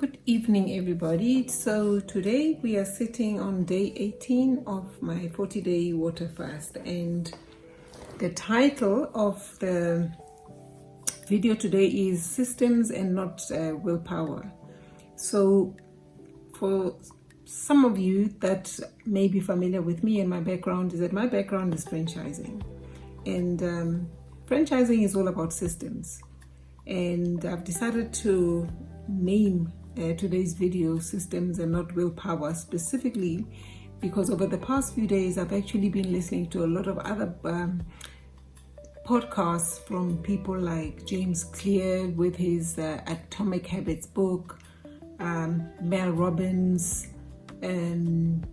Good evening, everybody. So today we are sitting on day 18 of my 40-day water fast, and the title of the video today is Systems and Not Willpower. So for some of you that may be familiar with me and my background, is that my background is franchising, and franchising is all about systems. And I've decided to name today's video Systems and Not Willpower, specifically because over the past few days I've actually been listening to a lot of other podcasts from people like James Clear with his Atomic Habits book, Mel Robbins, and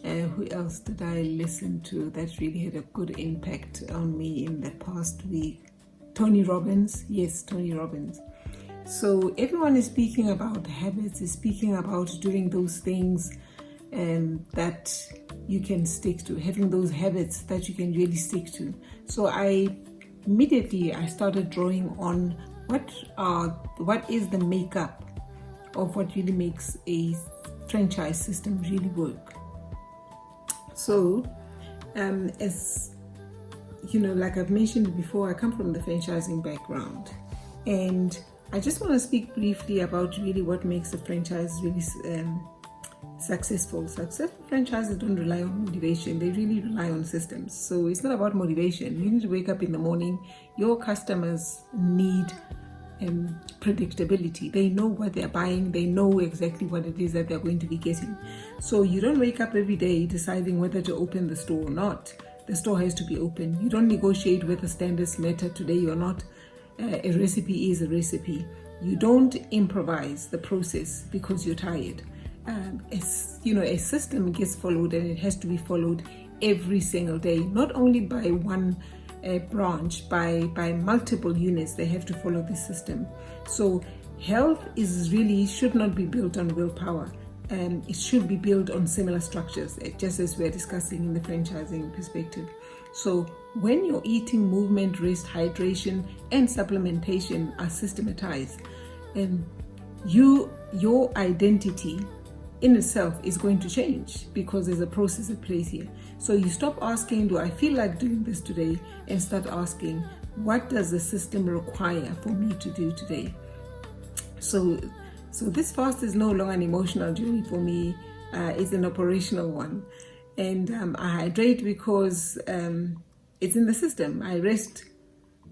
who else did I listen to that really had a good impact on me in the past week? Tony Robbins. Yes, Tony Robbins. So everyone is speaking about habits, is speaking about doing those things that you can stick to, having those habits that you can really stick to. So I started drawing on what is the makeup of what really makes a franchise system really work. So as you know, like I've mentioned before, I come from the franchising background, and I just want to speak briefly about really what makes a franchise really successful. Successful franchises don't rely on motivation, they really rely on systems. So it's not about motivation. You need to wake up in the morning. Your customers need predictability. They know what they're buying, they know exactly what it is that they're going to be getting. So you don't wake up every day deciding whether to open the store or not. The store has to be open. You don't negotiate whether standards matter today or not. A recipe is a recipe. You don't improvise the process because you're tired. A system gets followed, and it has to be followed every single day, not only by one branch, by multiple units. They have to follow this system. So health should not be built on willpower. It should be built on similar structures, just as we're discussing in the franchising perspective. So when your eating, movement, rest, hydration, and supplementation are systematized, your identity in itself is going to change because there's a process at place here. So you stop asking, do I feel like doing this today? And start asking, what does the system require for me to do today? So this fast is no longer an emotional journey for me. It's an operational one. And I hydrate because it's in the system. I rest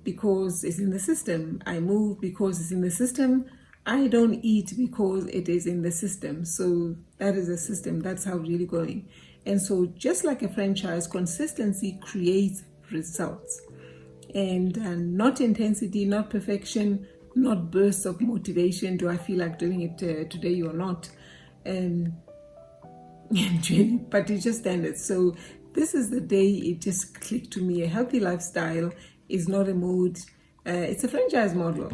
because it's in the system. I move because it's in the system. I don't eat because it is in the system. So that is a system. That's how it's really going. And so just like a franchise, consistency creates results. And not intensity, not perfection, not bursts of motivation. Do I feel like doing it today or not? But it's just standard. So this is the day it just clicked to me. A healthy lifestyle is not a mood. It's a franchise model.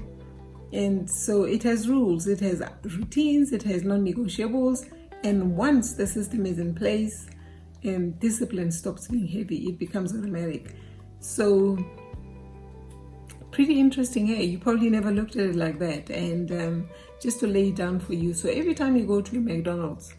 And so it has rules, it has routines, it has non-negotiables. And once the system is in place, discipline stops being heavy. It becomes automatic. So pretty interesting, hey? You probably never looked at it like that. And just to lay it down for you. So every time you go to a McDonald's,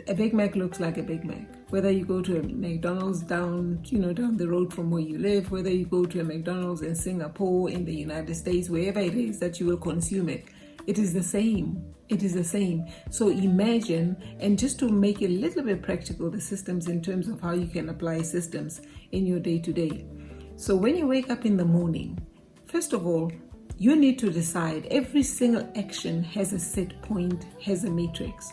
a Big Mac looks like a Big Mac. Whether you go to a McDonald's down the road from where you live, whether you go to a McDonald's in Singapore, in the United States, wherever it is that you will consume it, it is the same. It is the same. So imagine, and just to make it a little bit practical, the systems in terms of how you can apply systems in your day-to-day. So when you wake up in the morning, first of all, you need to decide every single action has a set point, has a matrix.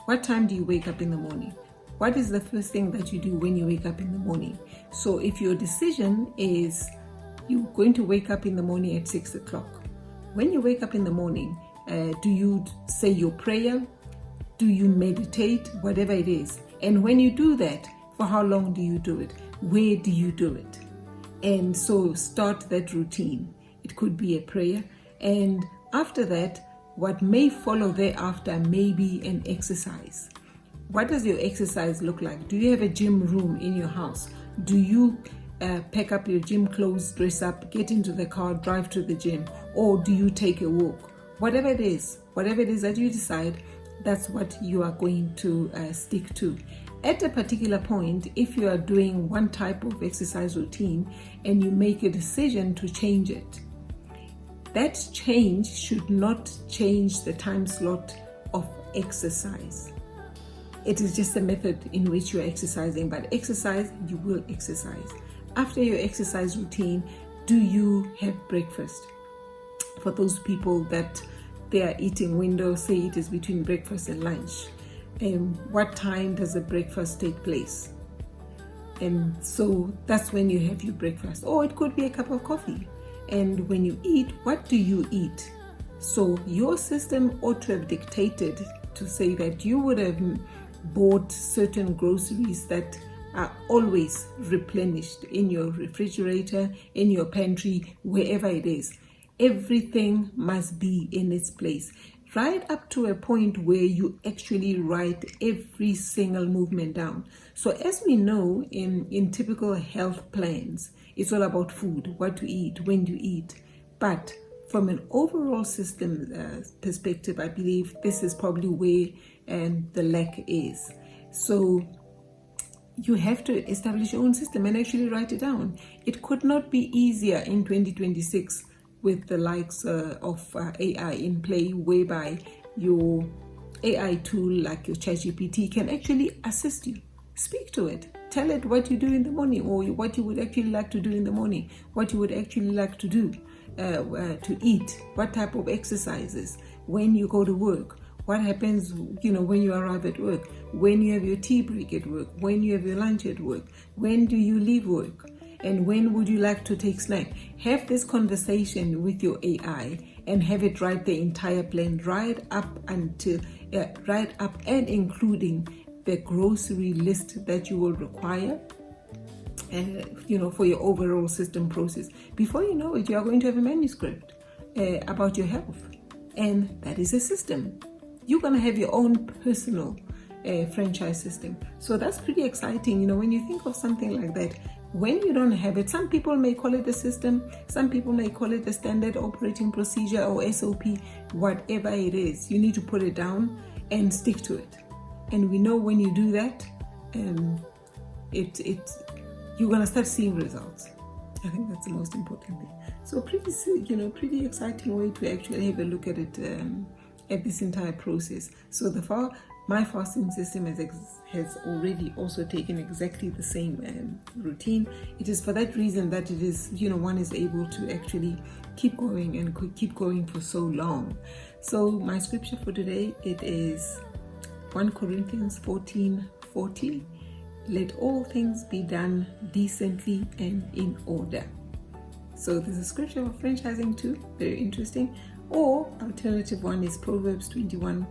What time do you wake up in the morning? What is the first thing that you do when you wake up in the morning? So if your decision is you're going to wake up in the morning at 6 o'clock, when you wake up in the morning, do you say your prayer? Do you meditate? Whatever it is. And when you do that, for how long do you do it? Where do you do it? And so start that routine. It could be a prayer. And after that, what may follow thereafter may be an exercise. What does your exercise look like? Do you have a gym room in your house? Do you pack up your gym clothes, dress up, get into the car, drive to the gym? Or do you take a walk? whatever it is that you decide, that's what you are going to stick to. At a particular point, if you are doing one type of exercise routine and you make a decision to change it, that change should not change the time slot of exercise. It is just a method in which you are exercising, but exercise, you will exercise. After your exercise routine, do you have breakfast? For those people that they are eating window, say it is between breakfast and lunch. What time does the breakfast take place? And so that's when you have your breakfast. Or it could be a cup of coffee. And when you eat, what do you eat? So your system ought to have dictated to say that you would have bought certain groceries that are always replenished in your refrigerator, in your pantry, wherever it is. Everything must be in its place, right up to a point where you actually write every single movement down. So as we know in typical health plans, it's all about food, what to eat, when to eat. But from an overall system perspective, I believe this is probably where the lack is. So you have to establish your own system and actually write it down. It could not be easier in 2026 with the likes of AI in play, whereby your AI tool like your ChatGPT can actually assist you. Speak to it. Tell it what you do in the morning, or what you would actually like to do in the morning, what you would actually like to do, to eat, what type of exercises, when you go to work, what happens, when you arrive at work, when you have your tea break at work, when you have your lunch at work, when do you leave work, and when would you like to take snack? Have this conversation with your AI and have it write the entire plan right up and including the grocery list that you will require, for your overall system process. Before you know it, you are going to have a manuscript about your health, and that is a system. You're going to have your own personal franchise system. So that's pretty exciting. When you think of something like that, when you don't have it, some people may call it a system, some people may call it a standard operating procedure or SOP, whatever it is, you need to put it down and stick to it. And we know when you do that, you're going to start seeing results. I think that's the most important thing. So pretty exciting way to actually have a look at it, at this entire process. So my fasting system has already also taken exactly the same routine. It is for that reason that it is, one is able to actually keep going and could keep going for so long. So my scripture for today, it is 1 Corinthians 14:40. Let all things be done decently and in order. So there's a scripture for franchising too, very interesting. Or alternative one is Proverbs 21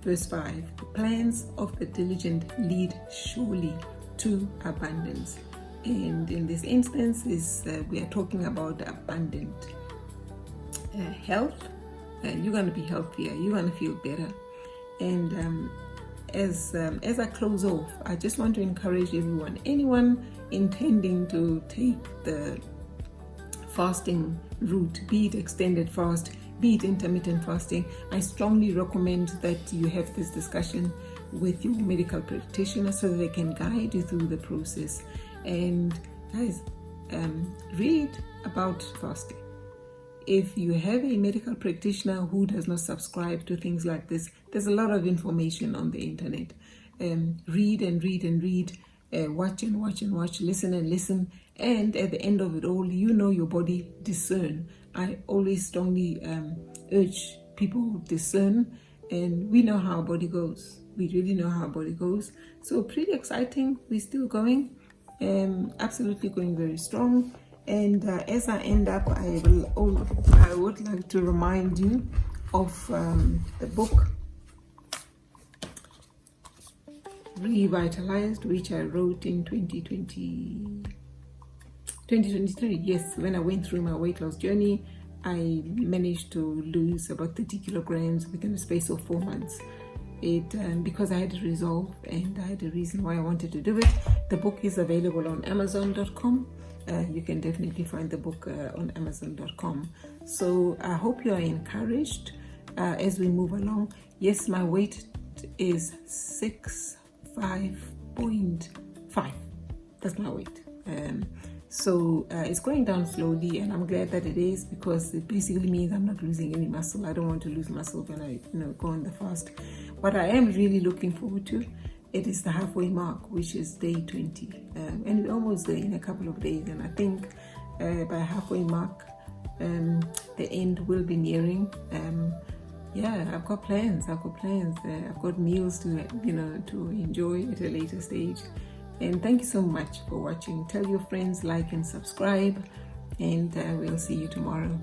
verse 5. The plans of the diligent lead surely to abundance. And in this instance we are talking about abundant health. You're going to be healthier, you're going to feel better. And as I close off, I just want to encourage anyone intending to take the fasting route, be it extended fast, be it intermittent fasting, I strongly recommend that you have this discussion with your medical practitioner so that they can guide you through the process. And guys, read about fasting. If you have a medical practitioner who does not subscribe to things like this, there's a lot of information on the internet. Read and read and read, watch and watch and watch, listen and listen, and at the end of it all, your body, discern. I always strongly urge people discern, and we know how our body goes. We really know how our body goes. So pretty exciting. We're still going, absolutely going very strong. And as I end up, I would like to remind you of the book Revitalized, which I wrote in 2023. Yes, when I went through my weight loss journey, I managed to lose about 30 kilograms within a space of 4 months. Because I had a resolve and I had a reason why I wanted to do it. The book is available on Amazon.com. You can definitely find the book on Amazon.com. So I hope you are encouraged as we move along. Yes, my weight is 65.5. That's my weight. So it's going down slowly, and I'm glad that it is, because it basically means I'm not losing any muscle. I don't want to lose muscle when I go on the fast. What I am really looking forward to, it is the halfway mark, which is day 20, and we're almost there in a couple of days. And I think by halfway mark, the end will be nearing. Yeah, I've got plans. I've got meals to to enjoy at a later stage. And thank you so much for watching. Tell your friends, like and subscribe, and we'll see you tomorrow.